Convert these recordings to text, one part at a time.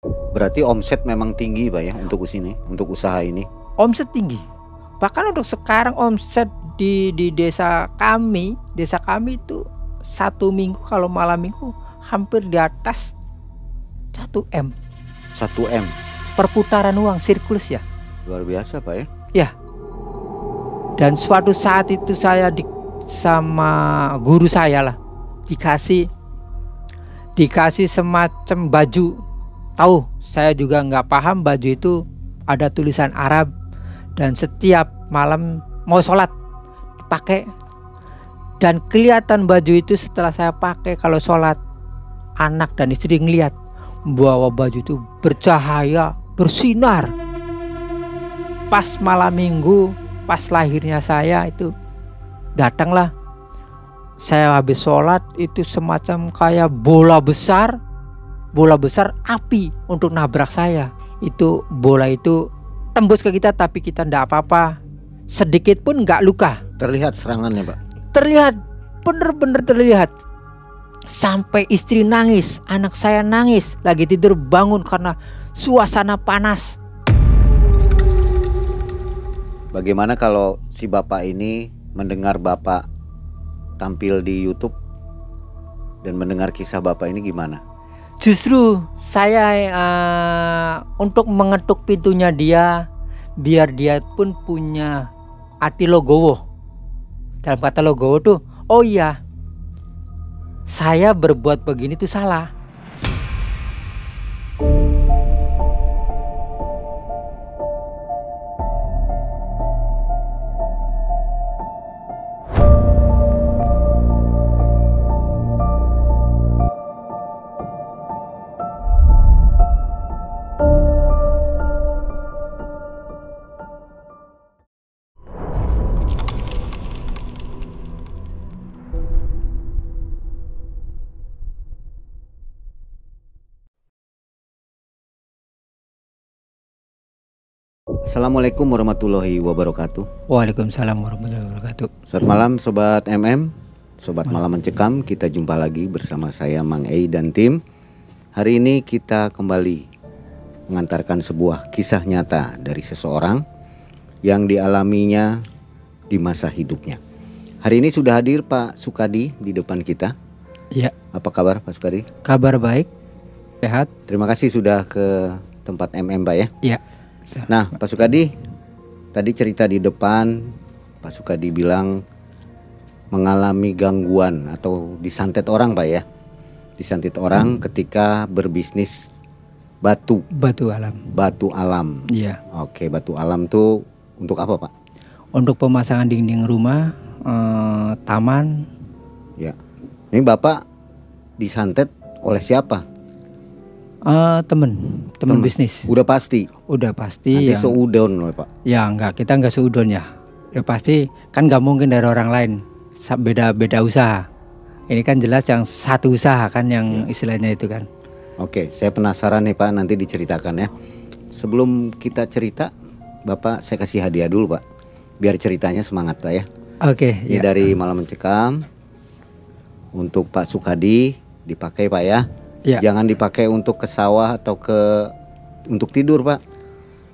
Berarti omset memang tinggi Pak ya untuk usaha ini. Omset tinggi. Bahkan untuk sekarang omset di desa kami itu 1 minggu kalau malam minggu hampir di atas 1 M. 1 M. Perputaran uang sirkulus ya. Luar biasa Pak ya. Ya. Dan suatu saat itu saya sama guru saya lah dikasih semacam baju. Tahu, saya juga nggak paham baju itu ada tulisan Arab, dan setiap malam mau sholat pakai, dan kelihatan baju itu setelah saya pakai kalau sholat, anak dan istri ngelihat bahwa baju itu bercahaya, bersinar. Pas malam minggu, pas lahirnya saya itu datanglah, saya habis sholat itu semacam kayak bola besar api untuk nabrak saya. Itu bola itu tembus ke kita, tapi kita ndak apa-apa, sedikit pun nggak luka. Terlihat serangannya Pak? Terlihat, bener-bener terlihat. Sampai istri nangis, anak saya nangis, lagi tidur bangun karena suasana panas. Bagaimana kalau si Bapak ini mendengar Bapak tampil di YouTube dan mendengar kisah Bapak ini gimana? Justru saya untuk mengetuk pintunya dia, biar dia pun punya hati logowo. Dalam kata logowo tuh, oh iya, saya berbuat begini tuh salah. Assalamualaikum warahmatullahi wabarakatuh. Waalaikumsalam warahmatullahi wabarakatuh. Selamat malam Sobat MM, Sobat Malam Mencekam. Kita jumpa lagi bersama saya Mang Ei dan tim. Hari ini kita kembali mengantarkan sebuah kisah nyata dari seseorang yang dialaminya di masa hidupnya. Hari ini sudah hadir Pak Sukadi di depan kita. Ya. Apa kabar Pak Sukadi? Kabar baik, sehat. Terima kasih sudah ke tempat MM Pak ya. Ya. Nah Pak Sukadi, tadi cerita di depan Pak Sukadi bilang mengalami gangguan atau disantet orang Pak ya. Disantet orang ketika berbisnis batu alam. Batu alam. Iya. Oke, batu alam tuh untuk apa Pak? Untuk pemasangan dinding rumah, taman. Ya. Ini Bapak disantet oleh siapa? Temen bisnis. Udah pasti. Nanti Yang, seudon loh Pak. Ya enggak, kita enggak seudon ya. Ya pasti kan nggak mungkin dari orang lain. Beda usaha. Ini kan jelas yang satu usaha kan yang istilahnya itu kan. Oke, saya penasaran nih Pak, nanti diceritakan ya. Sebelum kita cerita, Bapak saya kasih hadiah dulu Pak, biar ceritanya semangat Pak ya. Oke. Ini dari Malam Mencekam untuk Pak Sukadi, dipakai Pak ya. Ya. Jangan dipakai untuk ke sawah atau untuk tidur Pak.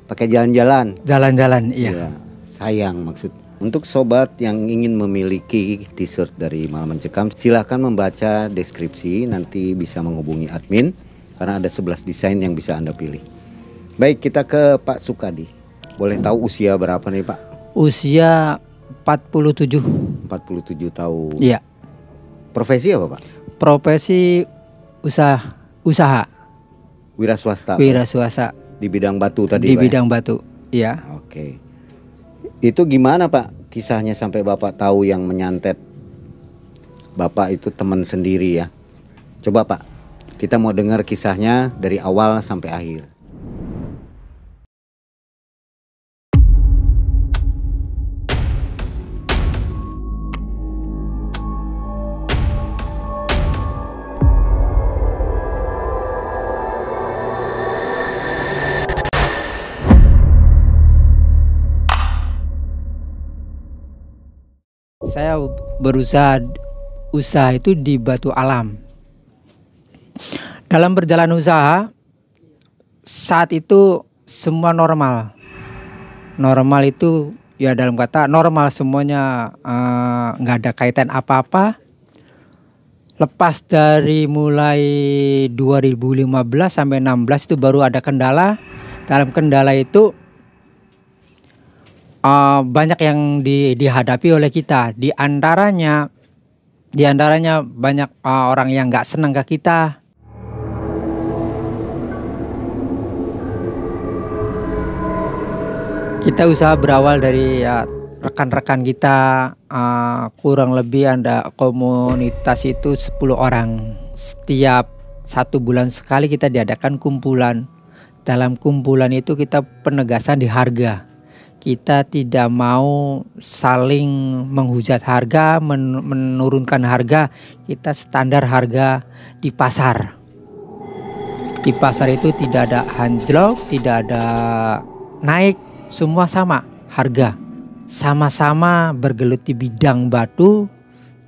Pakai jalan-jalan. Jalan-jalan, iya. Ya, sayang maksud. Untuk sobat yang ingin memiliki t-shirt dari Malam Mencekam, silahkan membaca deskripsi, nanti bisa menghubungi admin karena ada 11 desain yang bisa Anda pilih. Baik, kita ke Pak Sukadi. Boleh tahu usia berapa nih Pak? Usia 47. 47 tahun. Iya. Profesi apa Pak? Profesi usaha. Wira swasta. Wira swasta. Di bidang batu tadi Di Pak, bidang ya? batu, iya. Oke. Itu gimana Pak kisahnya sampai Bapak tahu yang menyantet Bapak itu teman sendiri ya? Coba Pak, kita mau dengar kisahnya dari awal sampai akhir. Saya usaha itu di batu alam. Dalam perjalanan usaha, saat itu semua normal. Normal itu ya dalam kata normal semuanya, nggak ada kaitan apa-apa. Lepas dari mulai 2015 sampai 16 itu baru ada kendala. Dalam kendala itu banyak yang dihadapi oleh kita. Di antaranya banyak orang yang nggak senang ke kita. Kita usaha berawal dari rekan-rekan kita, kurang lebih ada komunitas itu 10 orang. Setiap 1 bulan sekali kita diadakan kumpulan. Dalam kumpulan itu kita penegasan di harga. Kita tidak mau saling menghujat harga, menurunkan harga. Kita standar harga di pasar. Di pasar itu tidak ada anjlok, tidak ada naik, semua sama harga. Sama-sama bergelut di bidang batu,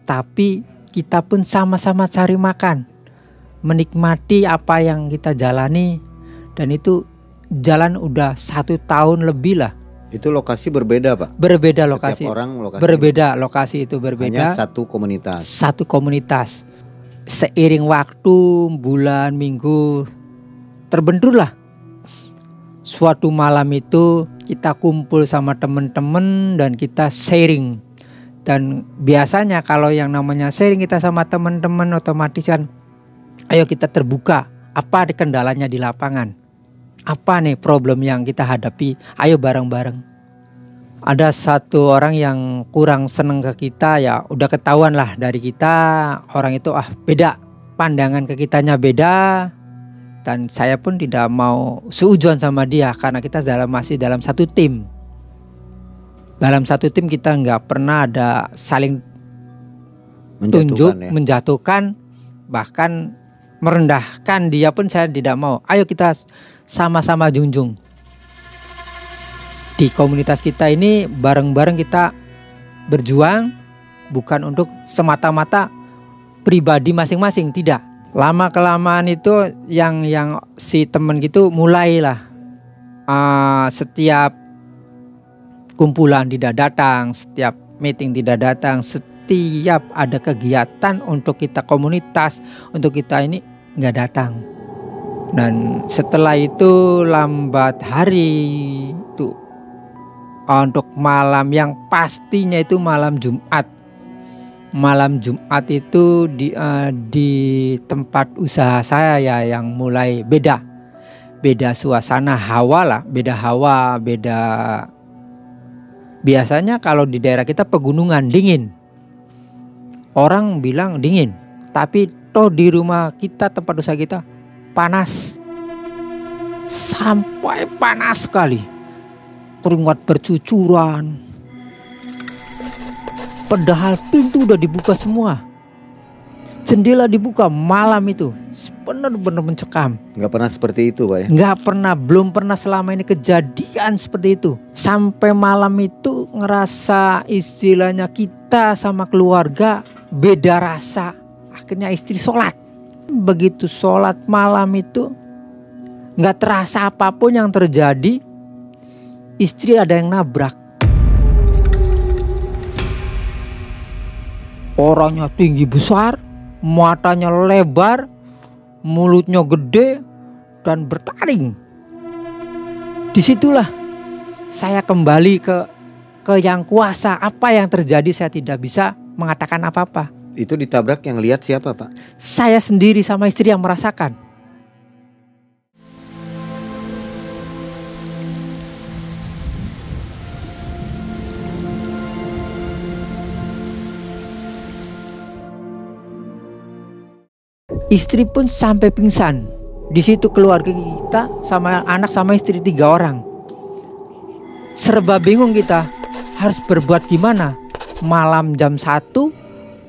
tapi kita pun sama-sama cari makan, menikmati apa yang kita jalani. Dan itu jalan udah 1 tahun lebih lah. Itu lokasi berbeda, Pak? Berbeda lokasi. Setiap orang lokasi berbeda, lokasi itu berbeda. Hanya satu komunitas. Satu komunitas. Seiring waktu, bulan, minggu, terbenturlah. Suatu malam itu kita kumpul sama teman-teman dan kita sharing. Dan biasanya kalau yang namanya sharing kita sama teman-teman, otomatis kan ayo kita terbuka. Apa kendalanya di lapangan? Apa nih problem yang kita hadapi? Ayo bareng-bareng. Ada satu orang yang kurang seneng ke kita, ya udah ketahuan lah dari kita. Orang itu beda, pandangan ke kitanya beda. Dan saya pun tidak mau seujuan sama dia, karena kita masih dalam satu tim. Dalam satu tim kita nggak pernah ada saling tunjuk, menjatuhkan, bahkan merendahkan dia pun saya tidak mau. Ayo kita sama-sama junjung. Di komunitas kita ini bareng-bareng kita berjuang, bukan untuk semata-mata pribadi masing-masing, tidak. Lama kelamaan itu yang si temen gitu mulailah setiap kumpulan tidak datang, setiap meeting tidak datang, setiap ada kegiatan untuk kita komunitas, untuk kita ini nggak datang. Dan setelah itu lambat hari itu untuk malam yang pastinya itu malam Jumat. Malam Jumat itu di tempat usaha saya ya yang mulai beda suasana, hawa lah, beda hawa, beda. Biasanya kalau di daerah kita pegunungan dingin, orang bilang dingin, tapi toh di rumah kita, tempat usaha kita panas, sampai panas sekali, keringat bercucuran. Padahal pintu udah dibuka semua, jendela dibuka, malam itu benar-benar mencekam. Nggak pernah seperti itu, Pak ya? Nggak pernah, belum pernah selama ini kejadian seperti itu. Sampai malam itu ngerasa istilahnya kita sama keluarga beda rasa. Akhirnya istri sholat. Begitu sholat malam itu nggak terasa apapun yang terjadi. Istri ada yang nabrak. Orangnya tinggi besar, matanya lebar, mulutnya gede dan bertaring. Disitulah saya kembali ke yang kuasa. Apa yang terjadi saya tidak bisa mengatakan apa-apa. Itu ditabrak yang lihat siapa, Pak? Saya sendiri sama istri yang merasakan. Istri pun sampai pingsan. Di situ keluarga kita sama anak sama istri 3 orang. Serba bingung kita harus berbuat gimana. Malam jam 1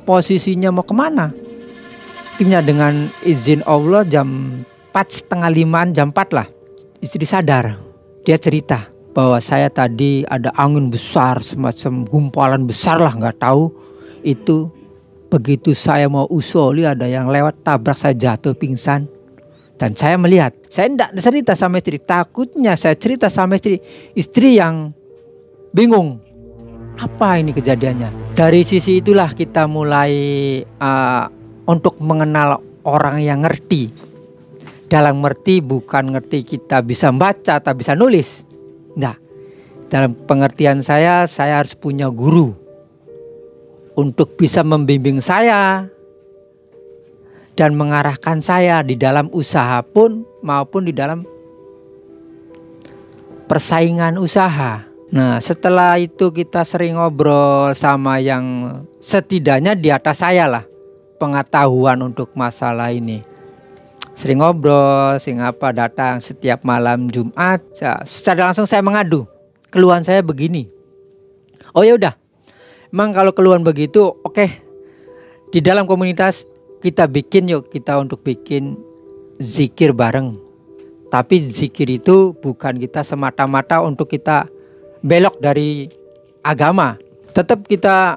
posisinya mau kemana. Akhirnya dengan izin Allah jam 4, setengah 5, jam 4 lah, istri sadar. Dia cerita bahwa saya tadi ada angin besar, semacam gumpalan besar lah, nggak tahu itu. Begitu saya mau usoli ada yang lewat, tabrak, saya jatuh pingsan. Dan saya melihat, saya tidak cerita sama istri, takutnya saya cerita sama istri yang bingung. Apa ini kejadiannya? Dari sisi itulah kita mulai untuk mengenal orang yang ngerti. Dalam ngerti bukan ngerti kita bisa baca atau bisa nulis. Nah, dalam pengertian saya harus punya guru untuk bisa membimbing saya dan mengarahkan saya di dalam usaha pun maupun di dalam persaingan usaha. Nah, setelah itu kita sering ngobrol sama yang setidaknya di atas saya lah pengetahuan untuk masalah ini. Sering ngobrol, sering apa, datang setiap malam Jumat. Secara langsung saya mengadu. Keluhan saya begini. Oh ya udah. Emang kalau keluhan begitu, oke. Di dalam komunitas kita untuk bikin zikir bareng. Tapi zikir itu bukan kita semata-mata untuk kita belok dari agama. Tetap kita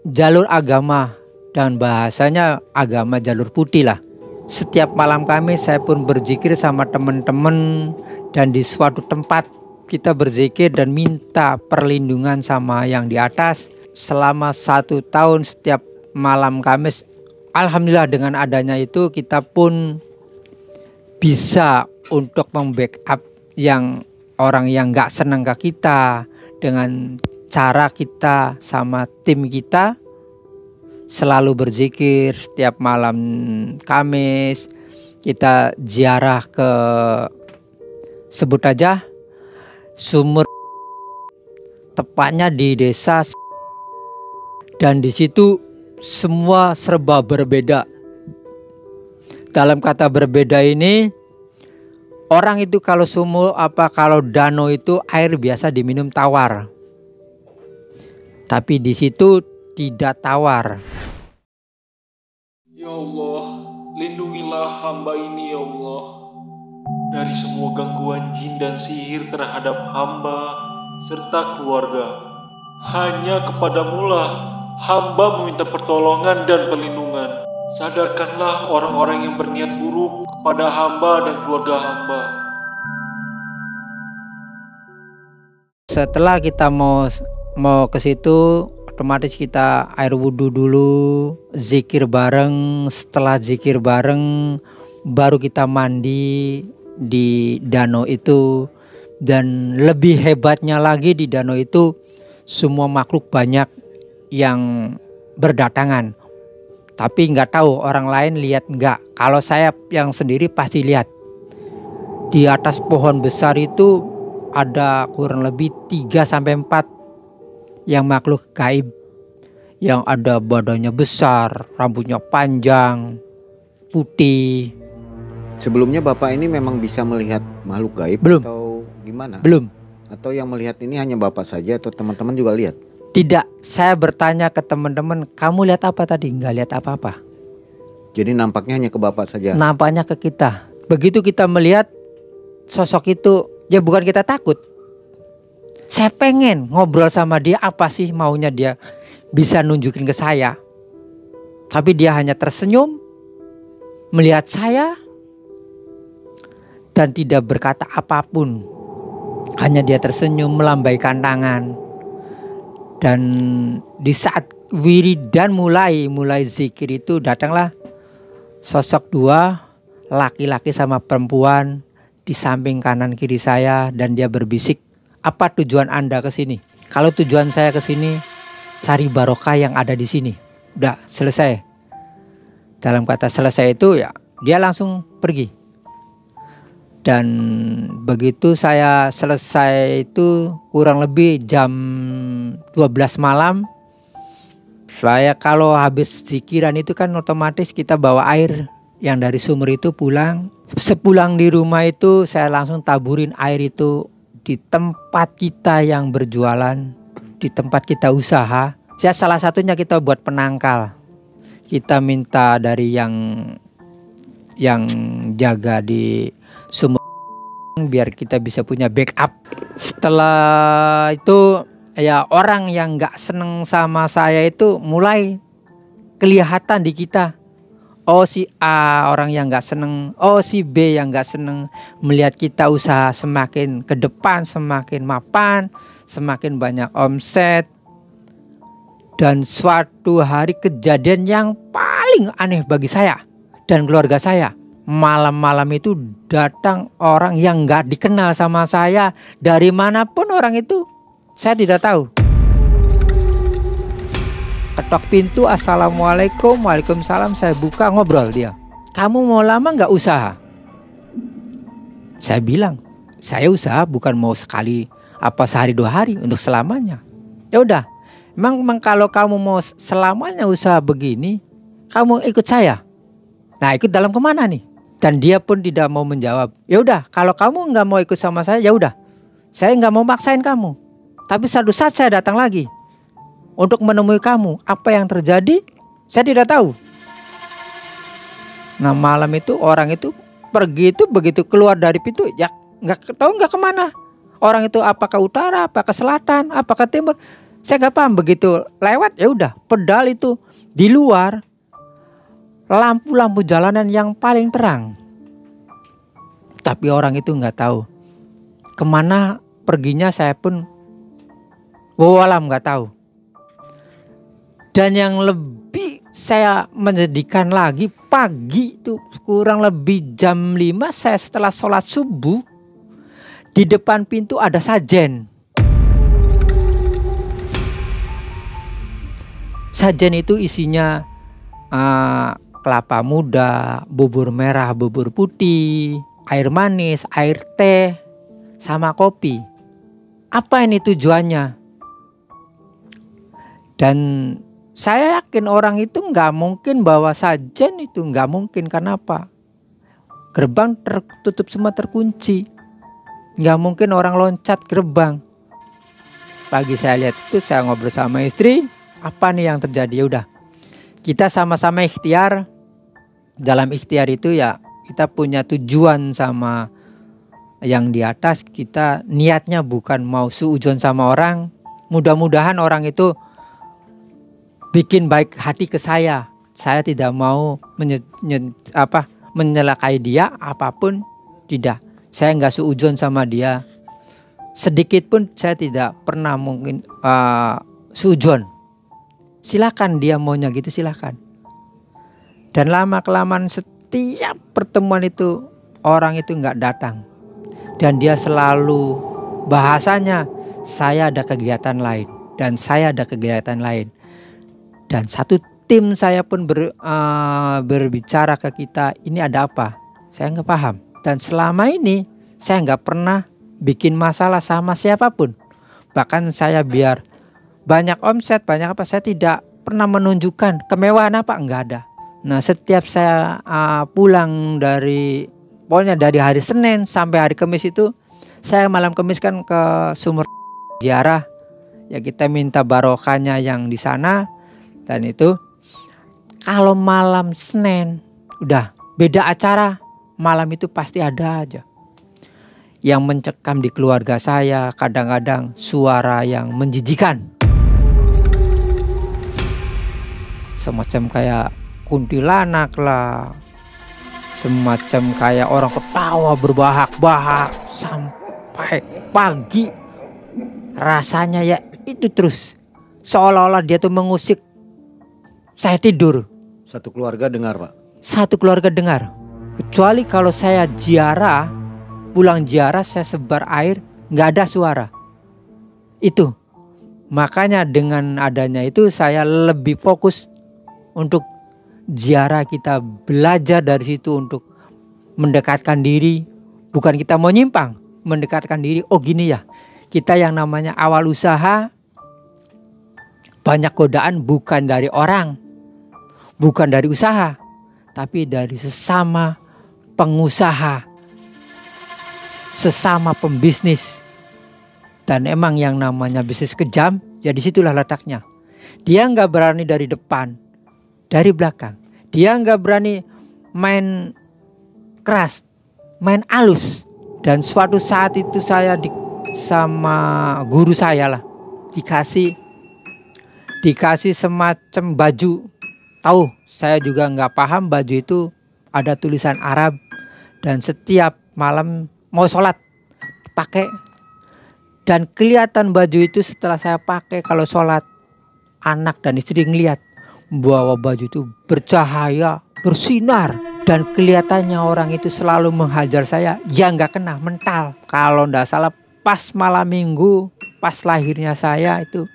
jalur agama dan bahasanya agama jalur putih lah. Setiap malam kami saya pun berzikir sama teman-teman dan di suatu tempat kita berzikir dan minta perlindungan sama yang di atas. Selama 1 tahun setiap malam Kamis, alhamdulillah dengan adanya itu kita pun bisa untuk membackup yang orang yang gak senang ke kita dengan cara kita sama tim kita selalu berzikir setiap malam Kamis. Kita ziarah ke sebut aja sumur, tepatnya di desa, dan di situ semua serba berbeda. Dalam kata berbeda ini, orang itu kalau sumur kalau danau itu air biasa diminum tawar. Tapi di situ tidak tawar. Ya Allah, lindungilah hamba ini ya Allah dari semua gangguan jin dan sihir terhadap hamba serta keluarga. Hanya kepadamulah hamba meminta pertolongan dan perlindungan. Sadarkanlah orang-orang yang berniat buruk kepada hamba dan keluarga hamba. Setelah kita mau ke situ, otomatis kita air wudhu dulu, zikir bareng. Setelah zikir bareng, baru kita mandi di danau itu. Dan lebih hebatnya lagi di danau itu, semua makhluk banyak yang berdatangan. Tapi nggak tahu orang lain lihat nggak. Kalau saya yang sendiri pasti lihat. Di atas pohon besar itu ada kurang lebih 3-4 yang makhluk gaib, yang ada badannya besar, rambutnya panjang, putih. Sebelumnya Bapak ini memang bisa melihat makhluk gaib? Belum. Atau gimana? Belum. Atau yang melihat ini hanya Bapak saja atau teman-teman juga lihat? Tidak, saya bertanya ke teman-teman, kamu lihat apa tadi? Nggak lihat apa-apa. Jadi nampaknya hanya ke Bapak saja? Nampaknya ke kita. Begitu kita melihat sosok itu, ya bukan kita takut. Saya pengen ngobrol sama dia, apa sih maunya dia bisa nunjukin ke saya. Tapi dia hanya tersenyum, melihat saya, dan tidak berkata apapun. Hanya dia tersenyum, melambaikan tangan. Dan di saat wiridan mulai zikir itu, datanglah sosok 2, laki-laki sama perempuan di samping kanan kiri saya, dan dia berbisik, apa tujuan Anda ke sini? Kalau tujuan saya ke sini cari barokah yang ada di sini. Udah selesai. Dalam kata selesai itu ya dia langsung pergi. Dan begitu saya selesai itu kurang lebih jam 12 malam. Saya kalau habis zikiran itu kan otomatis kita bawa air yang dari sumur itu pulang. Sepulang di rumah itu saya langsung taburin air itu di tempat kita yang berjualan, di tempat kita usaha. Ya salah satunya kita buat penangkal. Kita minta dari yang jaga di sumur biar kita bisa punya backup. Setelah itu ya orang yang gak seneng sama saya itu mulai kelihatan di kita. Oh si A orang yang nggak seneng, oh si B yang nggak seneng melihat kita usaha semakin ke depan, semakin mapan, semakin banyak omset. Dan suatu hari kejadian yang paling aneh bagi saya dan keluarga saya. Malam-malam itu datang orang yang nggak dikenal sama saya. Dari manapun orang itu, saya tidak tahu. Ketok pintu, assalamualaikum, waalaikumsalam. Saya buka, ngobrol dia. Kamu mau lama nggak usaha? Saya bilang, saya usaha bukan mau sekali apa sehari 2 hari, untuk selamanya. Ya udah, emang kalau kamu mau selamanya usaha begini, kamu ikut saya. Nah, ikut dalam kemana nih? Dan dia pun tidak mau menjawab. Ya udah, kalau kamu nggak mau ikut sama saya, ya udah, saya nggak mau maksain kamu. Tapi satu saat saya datang lagi untuk menemui kamu. Apa yang terjadi saya tidak tahu. Nah malam itu orang itu pergi, itu begitu keluar dari pintu ya nggak tahu nggak kemana. Orang itu apakah utara, apakah selatan, apakah timur, saya nggak paham. Begitu lewat ya udah, pedal itu di luar lampu-lampu jalanan yang paling terang. Tapi orang itu nggak tahu kemana perginya, saya pun walam nggak tahu. Dan yang lebih saya menyedihkan lagi, pagi itu kurang lebih jam 5 saya setelah sholat subuh, di depan pintu ada sajen. Sajen itu isinya kelapa muda, bubur merah, bubur putih, air manis, air teh, sama kopi. Apa ini tujuannya? Dan saya yakin orang itu nggak mungkin bawa sajen itu, nggak mungkin. Kenapa? Gerbang tertutup semua, terkunci. Nggak mungkin orang loncat gerbang. Pagi saya lihat itu, saya ngobrol sama istri, apa nih yang terjadi? Ya udah, kita sama-sama ikhtiar. Dalam ikhtiar itu ya kita punya tujuan sama yang di atas. Kita niatnya bukan mau suujon sama orang. Mudah-mudahan orang itu bikin baik hati ke saya. Saya tidak mau menyelakai dia apapun, tidak. Saya nggak suujon sama dia. Sedikit pun saya tidak pernah mungkin suujon. Silakan dia maunya gitu, silakan. Dan lama kelamaan setiap pertemuan itu orang itu nggak datang. Dan dia selalu bahasanya, saya ada kegiatan lain dan saya ada kegiatan lain. Dan satu tim saya pun berbicara ke kita, ini ada apa? Saya nggak paham. Dan selama ini saya nggak pernah bikin masalah sama siapapun. Bahkan saya biar banyak omset, banyak apa, saya tidak pernah menunjukkan kemewahan apa, enggak ada. Nah setiap saya pulang dari, pokoknya dari hari Senin sampai hari Kamis itu, saya malam Kamis kan ke sumur ziarah. Ya kita minta barokahnya yang di sana. Dan itu kalau malam Senin udah beda acara, malam itu pasti ada aja yang mencekam di keluarga saya. Kadang-kadang suara yang menjijikan, semacam kayak kuntilanak lah, semacam kayak orang ketawa berbahak-bahak sampai pagi. Rasanya ya itu terus, seolah-olah dia tuh mengusik saya tidur. Satu keluarga dengar, Pak? Satu keluarga dengar. Kecuali kalau saya ziarah, pulang ziarah saya sebar air, nggak ada suara. Itu. Makanya dengan adanya itu saya lebih fokus untuk ziarah, kita belajar dari situ untuk mendekatkan diri. Bukan kita mau nyimpang, mendekatkan diri. Oh gini ya, kita yang namanya awal usaha, banyak godaan bukan dari orang, bukan dari usaha, tapi dari sesama pengusaha, sesama pembisnis. Dan emang yang namanya bisnis kejam, ya disitulah letaknya. Dia nggak berani dari depan, dari belakang. Dia nggak berani main keras, main halus. Dan suatu saat itu saya sama guru saya lah dikasih semacam baju. Tahu saya juga nggak paham baju itu ada tulisan Arab. Dan setiap malam mau sholat pakai. Dan kelihatan baju itu setelah saya pakai kalau sholat, anak dan istri ngeliat bahwa baju itu bercahaya, bersinar. Dan kelihatannya orang itu selalu menghajar saya, ya nggak kena, mental. Kalau nggak salah pas malam minggu, pas lahirnya saya itu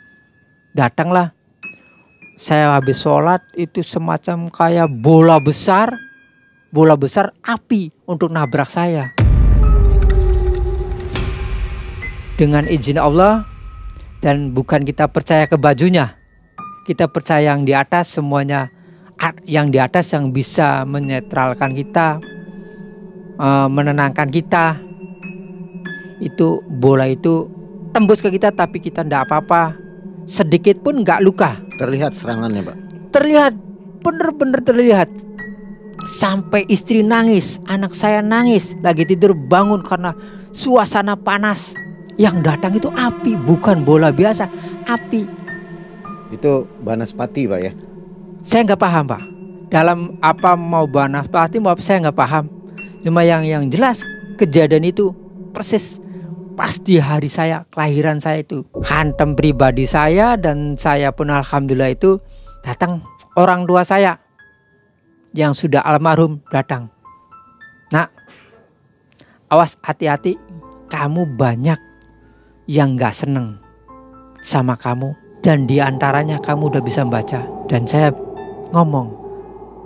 datanglah. Saya habis sholat itu semacam kayak bola besar api untuk nabrak saya. Dengan izin Allah, dan bukan kita percaya ke bajunya, kita percaya yang di atas, semuanya yang di atas yang bisa menetralkan kita, menenangkan kita. Itu bola itu tembus ke kita tapi kita tidak apa-apa, sedikit pun nggak luka. Terlihat serangannya, Pak? Terlihat, bener-bener terlihat. Sampai istri nangis, anak saya nangis, lagi tidur bangun karena suasana panas. Yang datang itu api, bukan bola biasa, api. Itu banaspati, Pak ya? Saya nggak paham, Pak. Dalam apa mau banaspati mau apa saya nggak paham. Cuma yang jelas kejadian itu persis pas di hari saya, kelahiran saya itu. Hantem pribadi saya, dan saya pun alhamdulillah itu datang orang tua saya yang sudah almarhum datang. Nah, awas hati-hati, kamu banyak yang gak seneng sama kamu, dan diantaranya kamu udah bisa membaca. Dan saya ngomong,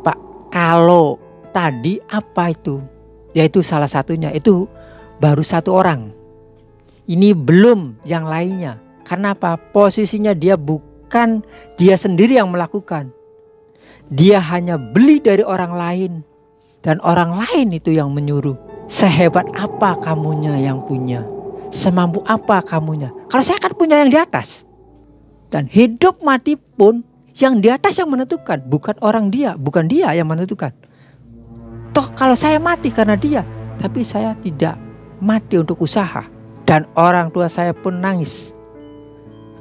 Pak, kalau tadi apa itu? Yaitu salah satunya, itu baru satu orang. Ini belum yang lainnya. Karena apa? Posisinya dia bukan dia sendiri yang melakukan. Dia hanya beli dari orang lain, dan orang lain itu yang menyuruh. Sehebat apa kamunya yang punya? Semampu apa kamunya? Kalau saya kan punya yang di atas. Dan hidup mati pun yang di atas yang menentukan, bukan orang dia, bukan dia yang menentukan. Toh kalau saya mati karena dia, tapi saya tidak mati untuk usaha. Dan orang tua saya pun nangis.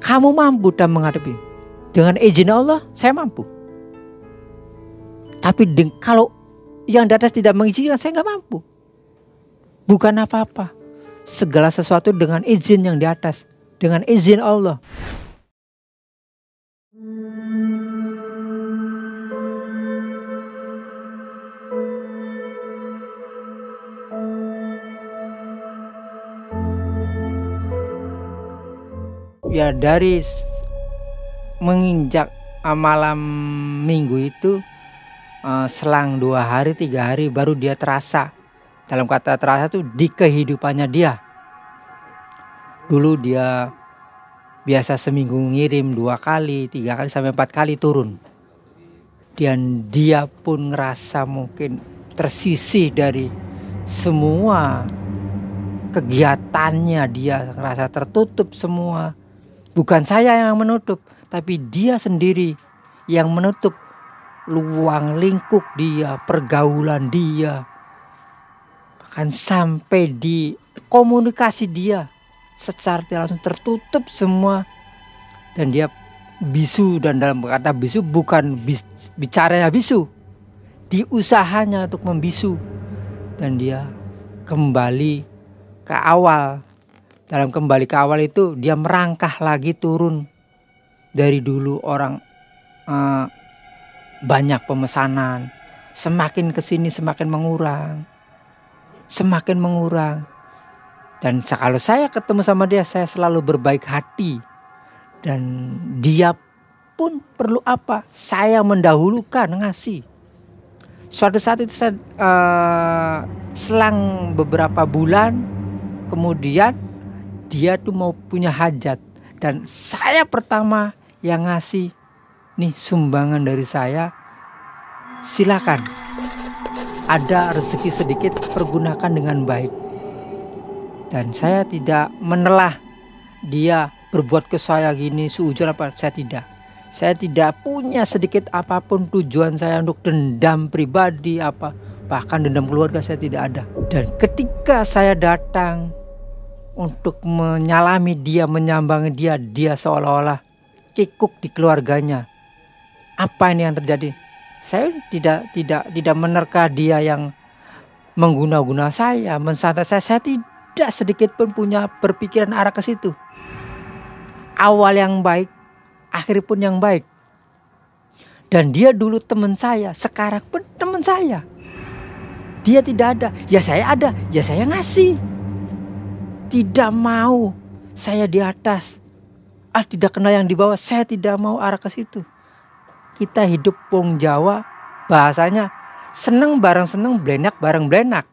Kamu mampu dan menghadapi. Dengan izin Allah saya mampu. Tapi kalau yang di atas tidak mengizinkan, saya nggak mampu. Bukan apa-apa. Segala sesuatu dengan izin yang di atas, dengan izin Allah. Ya dari menginjak malam minggu itu, selang 2 hari 3 hari baru dia terasa. Dalam kata terasa itu di kehidupannya dia. Dulu dia biasa seminggu ngirim 2 kali, 3 kali sampai 4 kali turun. Dan dia pun ngerasa mungkin tersisih dari semua kegiatannya, dia ngerasa tertutup semua. Bukan saya yang menutup, tapi dia sendiri yang menutup luang lingkup dia, pergaulan dia. Bahkan sampai di komunikasi dia secara tidak langsung tertutup semua. Dan dia bisu, dan dalam kata bisu bukan bicaranya bisu, di usahanya untuk membisu. Dan dia kembali ke awal. Dalam kembali ke awal itu dia merangkah lagi turun. Dari dulu orang banyak pemesanan, semakin kesini semakin mengurang. Semakin mengurang. Dan kalau saya ketemu sama dia, saya selalu berbaik hati. Dan dia pun perlu apa? Saya mendahulukan ngasih. Suatu saat itu saya selang beberapa bulan kemudian dia tuh mau punya hajat. Dan saya pertama yang ngasih, nih sumbangan dari saya, silakan. Ada rezeki sedikit, pergunakan dengan baik. Dan saya tidak menelah dia berbuat ke saya gini seujur apa, saya tidak. Saya tidak punya sedikit apapun tujuan saya untuk dendam pribadi apa, bahkan dendam keluarga saya tidak ada. Dan ketika saya datang untuk menyalami dia, menyambangi dia, dia seolah-olah kikuk di keluarganya. Apa ini yang terjadi? Saya tidak menerka dia yang mengguna-guna saya, mensantet saya. Saya tidak sedikit pun punya berpikiran arah ke situ. Awal yang baik, akhir pun yang baik. Dan dia dulu teman saya, sekarang pun teman saya. Dia tidak ada, ya saya ada, ya saya ngasih. Tidak mau saya di atas, tidak kenal yang di bawah. Saya tidak mau arah ke situ. Kita hidup wong Jawa, bahasanya seneng bareng seneng, blenak bareng blenak.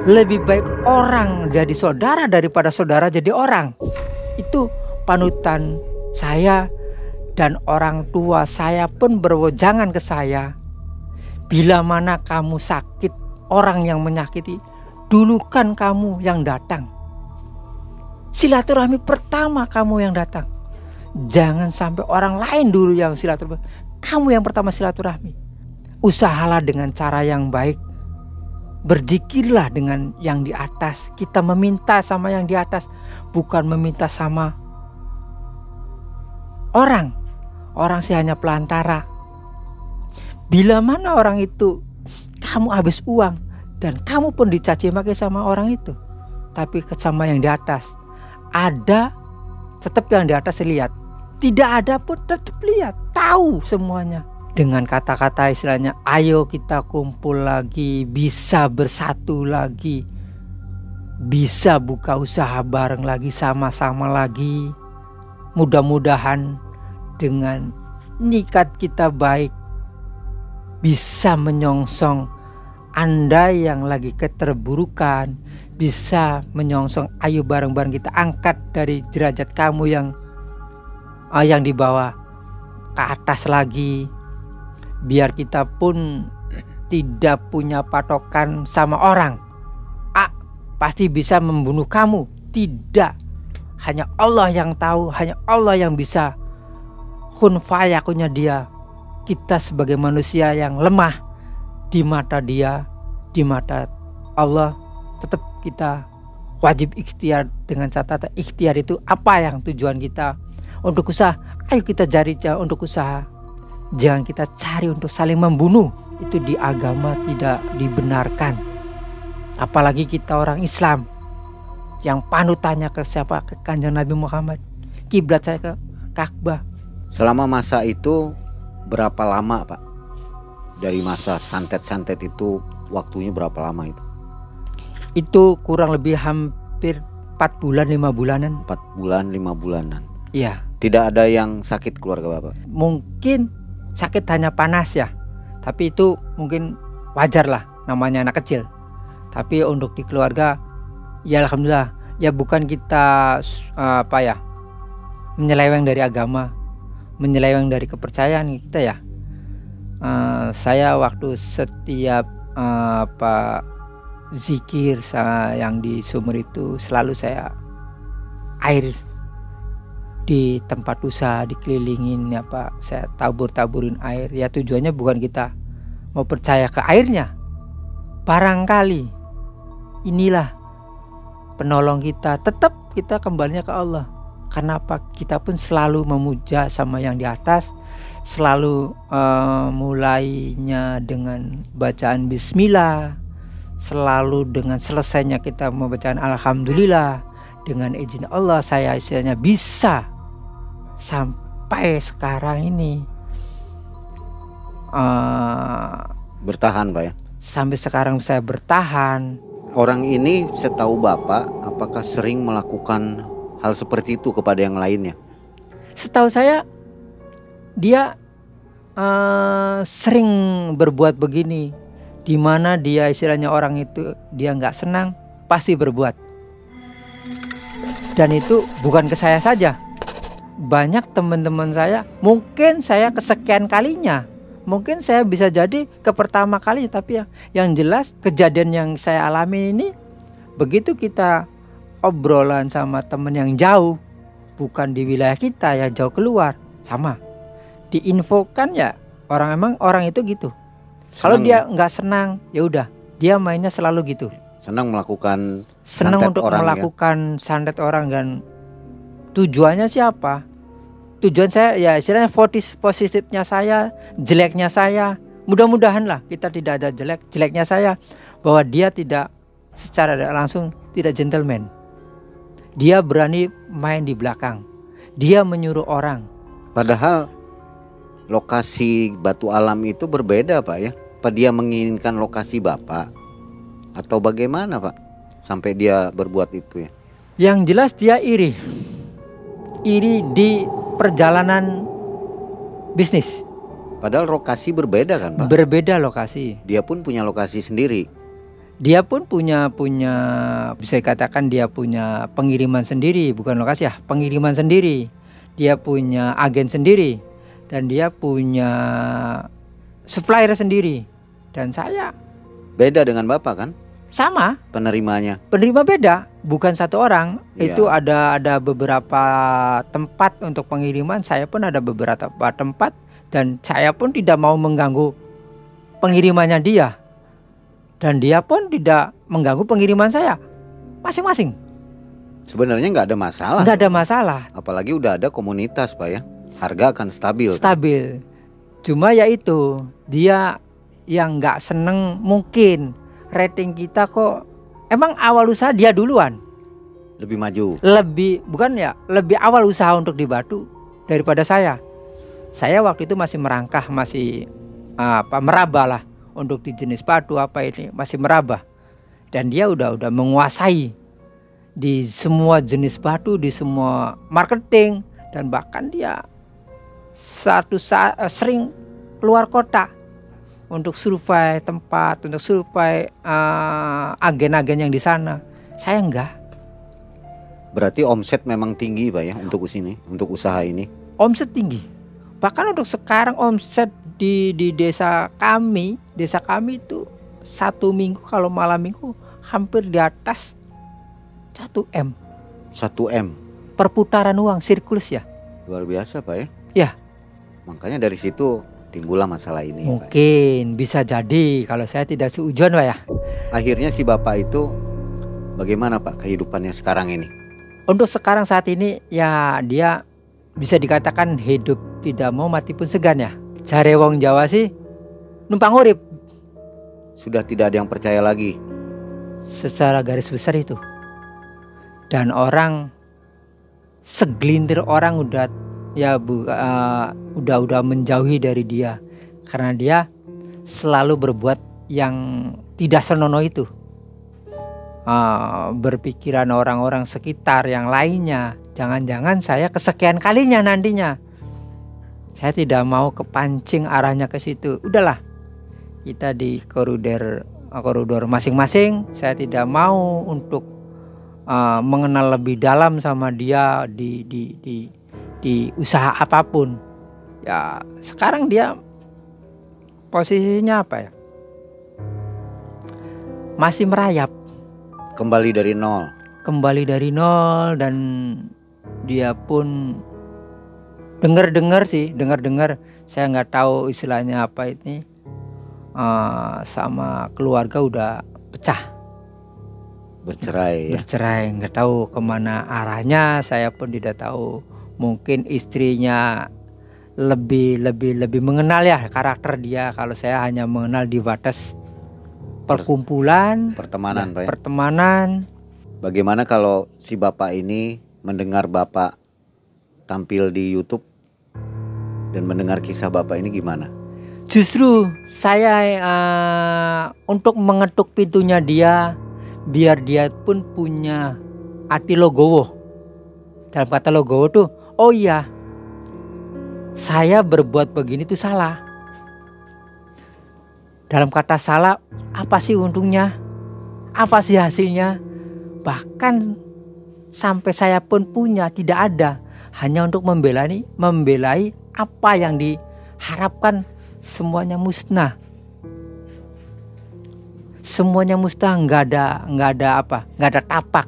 Lebih baik orang jadi saudara daripada saudara jadi orang. Itu panutan saya, dan orang tua saya pun berwejangan ke saya. Bila mana kamu sakit, orang yang menyakiti, dulukan kamu yang datang. Silaturahmi pertama kamu yang datang. Jangan sampai orang lain dulu yang silaturahmi. Kamu yang pertama silaturahmi. Usahalah dengan cara yang baik. Berzikirlah dengan yang di atas. Kita meminta sama yang di atas, bukan meminta sama orang. Orang sih hanya pelantara. Bila mana orang itu kamu habis uang dan kamu pun dicaci maki sama orang itu, tapi sama yang di atas ada, tetap yang di atas lihat. Tidak ada pun tetap lihat, tahu semuanya. Dengan kata-kata istilahnya, ayo kita kumpul lagi, bisa bersatu lagi, bisa buka usaha bareng lagi, sama-sama lagi. Mudah-mudahan dengan niat kita baik, bisa menyongsong Anda yang lagi keterburukan, bisa menyongsong, ayo bareng-bareng kita angkat dari derajat kamu yang di bawah ke atas lagi. Biar kita pun tidak punya patokan sama orang. Pasti bisa membunuh kamu. Tidak. Hanya Allah yang tahu, hanya Allah yang bisa. Kun fayakunnya dia. Kita sebagai manusia yang lemah di mata dia, di mata Allah, tetap kita wajib ikhtiar. Dengan catatan ikhtiar itu apa yang tujuan kita untuk usaha. Ayo kita cari untuk usaha. Jangan kita cari untuk saling membunuh. Itu di agama tidak dibenarkan. Apalagi kita orang Islam yang panutannya ke siapa? Ke Kanjeng Nabi Muhammad. Kiblat saya ke Ka'bah. Selama masa itu berapa lama Pak? Dari masa santet-santet itu waktunya berapa lama itu? Itu kurang lebih hampir 4 bulan 5 bulanan. 4 bulan 5 bulanan. Iya. Tidak ada yang sakit keluarga Bapak? Mungkin sakit hanya panas ya, tapi itu mungkin wajar lah, namanya anak kecil. Tapi untuk di keluarga, ya alhamdulillah, ya bukan kita menyeleweng dari agama, menyeleweng dari kepercayaan kita ya. Saya waktu setiap zikir yang di sumur itu selalu saya air di tempat usaha dikelilingin saya tabur-taburin air. Ya tujuannya bukan kita mau percaya ke airnya. Barangkali inilah penolong kita. Tetap kita kembalinya ke Allah. Karena apa? Kita pun selalu memuja sama yang di atas. Selalu mulainya dengan bacaan bismillah. Selalu dengan selesainya kita membacaan alhamdulillah. Dengan izin Allah saya istilahnya bisa sampai sekarang ini bertahan Pak ya? Sampai sekarang saya bertahan. Orang ini setahu Bapak apakah sering melakukan hal seperti itu kepada yang lainnya? Setahu saya dia sering berbuat begini. Dimana dia istilahnya orang itu dia nggak senang pasti berbuat. Dan itu bukan ke saya saja. Banyak teman-teman saya, mungkin saya kesekian kalinya, mungkin saya bisa jadi ke pertama kali, tapi yang jelas kejadian yang saya alami ini, begitu kita obrolan sama teman yang jauh, bukan di wilayah kita ya, jauh keluar, sama diinfokan ya, orang itu gitu. Kalau dia nggak senang, ya udah dia mainnya selalu gitu. Senang melakukan Senang untuk orang melakukan santet orang dan Tujuannya siapa? Tujuan saya ya istilahnya positifnya saya, jeleknya saya. Mudah-mudahan lah kita tidak ada jeleknya saya, bahwa dia tidak secara langsung tidak gentleman. Dia berani main di belakang. Dia menyuruh orang. Padahal lokasi Batu Alam itu berbeda Pak ya. Apa dia menginginkan lokasi Bapak? Atau bagaimana Pak? Sampai dia berbuat itu ya. Yang jelas dia iri. Iri di perjalanan bisnis. Padahal lokasi berbeda kan Pak? Berbeda lokasi. Dia pun punya lokasi sendiri. Dia pun punya bisa dikatakan dia punya pengiriman sendiri, bukan lokasi ya, pengiriman sendiri. Dia punya agen sendiri dan dia punya supplier sendiri. Dan saya Beda dengan Bapak kan sama, penerimanya. penerima beda, bukan satu orang. Iya. Itu ada beberapa tempat untuk pengiriman, saya pun ada beberapa tempat dan saya pun tidak mau mengganggu pengirimannya dia. Dan dia pun tidak mengganggu pengiriman saya. Masing-masing. Sebenarnya nggak ada masalah. Nggak ada masalah. Apalagi udah ada komunitas Pak ya. Harga akan stabil. Stabil. Cuma ya itu, dia yang nggak seneng mungkin rating kita kok. Emang awal usaha dia duluan. Lebih maju. Lebih awal usaha untuk di Batu daripada saya. Saya waktu itu masih merangkah, masih meraba lah. Untuk di jenis batu apa ini masih meraba, dan dia udah menguasai di semua jenis batu, di semua marketing, dan bahkan dia sering keluar kota untuk survei tempat, untuk survei agen-agen yang di sana. Saya enggak. Berarti omset memang tinggi Pak ya untuk usaha ini. Omset tinggi. Bahkan untuk sekarang omset di desa kami itu 1 minggu kalau malam minggu hampir di atas 1 M. 1 M. Perputaran uang sirkulus ya. Luar biasa Pak ya. Ya. Makanya dari situ timbullah masalah ini. Mungkin Pak. Bisa jadi kalau saya tidak seujuan Pak ya. Akhirnya si Bapak itu bagaimana Pak kehidupannya sekarang ini? Untuk sekarang saat ini ya dia bisa dikatakan hidup tidak mau mati pun segan ya. Jare wong Jawa sih numpang urip. Sudah tidak ada yang percaya lagi. Secara garis besar itu. Dan orang segelintir orang udah menjauhi dari dia karena dia selalu berbuat yang tidak senonoh itu. Berpikiran orang-orang sekitar yang lainnya, jangan-jangan saya kesekian kalinya nantinya. Saya tidak mau kepancing arahnya ke situ. Udahlah, kita di koridor masing-masing. Saya tidak mau untuk mengenal lebih dalam sama dia di usaha apapun. Ya sekarang dia posisinya apa ya? Masih merayap. Kembali dari nol. Dan dia pun dengar saya nggak tahu istilahnya apa ini, sama keluarga udah bercerai nggak tahu kemana arahnya. Saya pun tidak tahu, mungkin istrinya lebih mengenal ya karakter dia. Kalau saya hanya mengenal di batas pertemanan Pak ya? Pertemanan. Bagaimana kalau si Bapak ini mendengar Bapak tampil di YouTube dan mendengar kisah Bapak ini gimana? Justru saya untuk mengetuk pintunya dia, biar dia pun punya hati logowo. Dalam kata logowo tuh, oh iya, saya berbuat begini tuh salah. Dalam kata salah, apa sih untungnya? Apa sih hasilnya? Bahkan sampai saya pun punya tidak ada, hanya untuk membelai apa yang diharapkan. Semuanya musnah. Semuanya musnah, nggak ada tapak,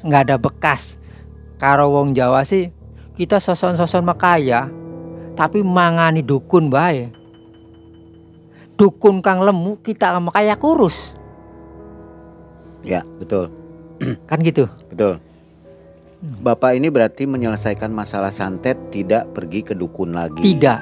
nggak ada bekas. Karo wong Jawa sih kita soson makaya, tapi mangani dukun bae. Dukun kang lemu, kita makaya kurus. Ya betul. Kan gitu. Betul. Bapak ini berarti menyelesaikan masalah santet tidak pergi ke dukun lagi. Tidak.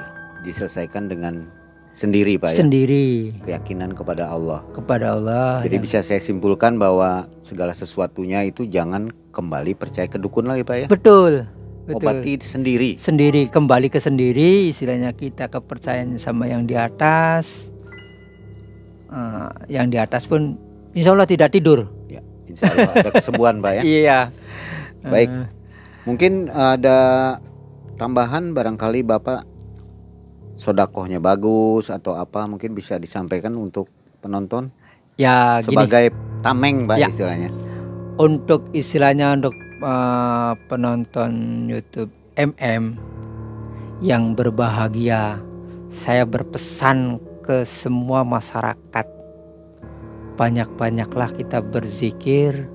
Diselesaikan dengan sendiri Pak ya. Sendiri. Keyakinan kepada Allah. Kepada Allah. Jadi ya. bisa saya simpulkan bahwa segala sesuatunya itu jangan kembali percaya ke dukun lagi Pak ya. Betul. Betul. Obati sendiri. Sendiri, kembali ke sendiri, istilahnya kita kepercayaan sama yang di atas. Yang di atas pun insya Allah tidak tidur. Ya, insya Allah ada kesembuhan Pak ya. Iya. Baik, mungkin ada tambahan barangkali Bapak sodakohnya bagus atau apa mungkin bisa disampaikan untuk penonton Ya sebagai tameng Pak Ya. istilahnya. Untuk istilahnya untuk penonton YouTube MM yang berbahagia, saya berpesan ke semua masyarakat, banyak-banyaklah kita berzikir,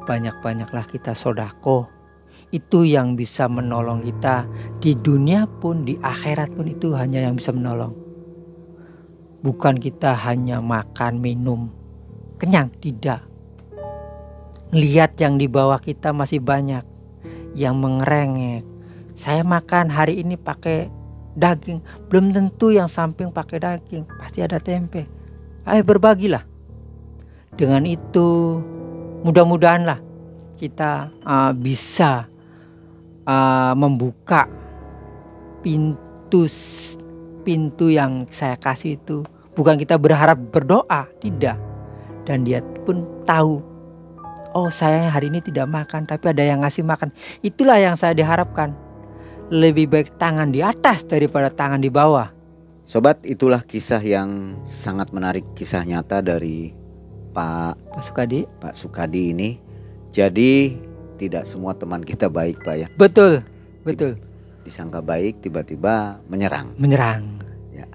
banyak-banyaklah kita sodako. Itu yang bisa menolong kita di dunia pun, di akhirat pun, itu hanya yang bisa menolong. Bukan kita hanya makan, minum, kenyang, tidak. Lihat yang di bawah kita masih banyak yang mengerengek. Saya makan hari ini pakai daging, belum tentu yang samping pakai daging, pasti ada tempe. Ayo berbagilah. Dengan itu mudah-mudahanlah kita bisa membuka pintu yang saya kasih itu. Bukan kita berharap berdoa, tidak. Dan dia pun tahu, oh saya hari ini tidak makan tapi ada yang ngasih makan. Itulah yang saya diharapkan. Lebih baik tangan di atas daripada tangan di bawah. Sobat, itulah kisah yang sangat menarik, kisah nyata dari Pak Sukadi ini. Jadi tidak semua teman kita baik Pak ya. Betul. Disangka baik tiba-tiba menyerang. Ya,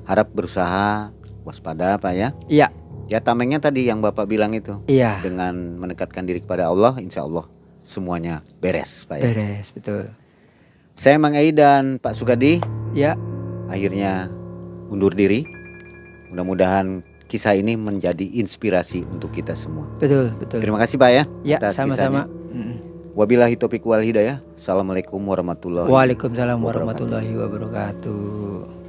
harap berusaha waspada Pak ya. Iya. Ya tamengnya tadi yang Bapak bilang itu. Iya. Dengan mendekatkan diri kepada Allah, insya Allah semuanya beres Pak ya. Beres, betul. Saya Mang Ei dan Pak Sukadi. Ya. Akhirnya undur diri. Mudah-mudahan kisah ini menjadi inspirasi untuk kita semua. Betul. Terima kasih Pak ya. Ya, atas sama-sama. Wabillahi taufiq wal hidayah. Assalamualaikum warahmatullahi wabarakatuh. Waalaikumsalam warahmatullahi wabarakatuh.